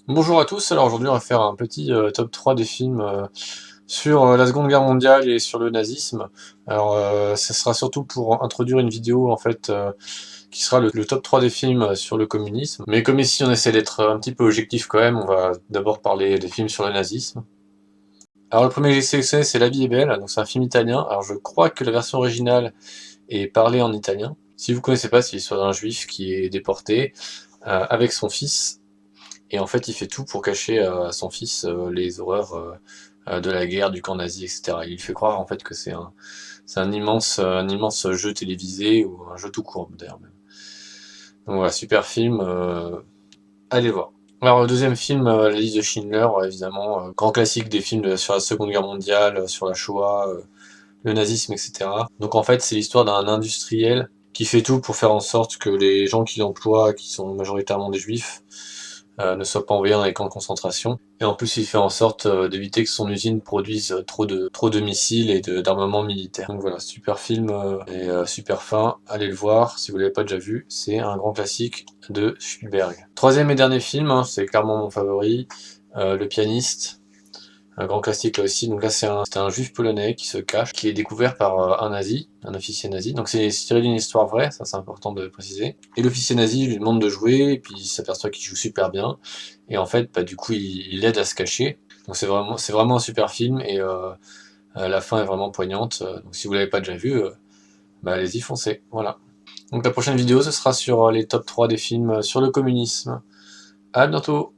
Bonjour à tous, alors aujourd'hui on va faire un petit top 3 des films sur la Seconde Guerre mondiale et sur le nazisme. Alors ça sera surtout pour introduire une vidéo en fait qui sera le top 3 des films sur le communisme. Mais comme ici on essaie d'être un petit peu objectif quand même, on va d'abord parler des films sur le nazisme. Alors le premier que j'ai sélectionné c'est La vie est belle, donc c'est un film italien. Alors je crois que la version originale est parlée en italien. Si vous connaissez pas, c'est l'histoire d'un juif qui est déporté avec son fils. Et en fait, il fait tout pour cacher à son fils les horreurs de la guerre, du camp nazi, etc. Il lui fait croire en fait que c'est un immense jeu télévisé ou un jeu tout court d'ailleurs même. Donc voilà, super film, allez le voir. Alors le deuxième film, La liste de Schindler, évidemment, grand classique des films sur la Seconde Guerre mondiale, sur la Shoah, le nazisme, etc. Donc en fait, c'est l'histoire d'un industriel qui fait tout pour faire en sorte que les gens qu'il emploie, qui sont majoritairement des juifs, ne soient pas envoyés dans les camps de concentration. Et en plus, il fait en sorte d'éviter que son usine produise trop de missiles et d'armements militaires. Donc voilà, super film et super fin. Allez le voir si vous l'avez pas déjà vu. C'est un grand classique de Spielberg. Troisième et dernier film, hein, c'est clairement mon favori, Le pianiste. Un grand classique là aussi. Donc là, c'est un juif polonais qui se cache, qui est découvert par un nazi, un officier nazi. Donc c'est tiré d'une histoire vraie, ça c'est important de préciser. Et l'officier nazi lui demande de jouer, et puis il s'aperçoit qu'il joue super bien. Et en fait, bah, du coup, il l'aide à se cacher. Donc c'est vraiment un super film, et la fin est vraiment poignante. Donc si vous l'avez pas déjà vu, bah, allez-y, foncez. Voilà. Donc la prochaine vidéo, ce sera sur les top 3 des films sur le communisme. À bientôt!